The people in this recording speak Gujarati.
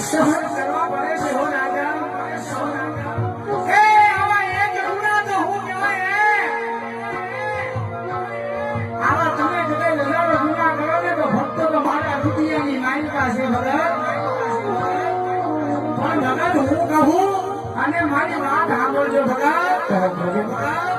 સહન કરવા પડે છે હો રાજા એ આવા એક રૂડા તો હું કહેવાય આવા તમે જગ્યાએ લગાડો ગુના કરો ને તો ભક્તો તો મારા રૂપિયાની માલિકા છે ભગત પણ ભગત હું કહું અને મારી વાત સાંભળજો ભગત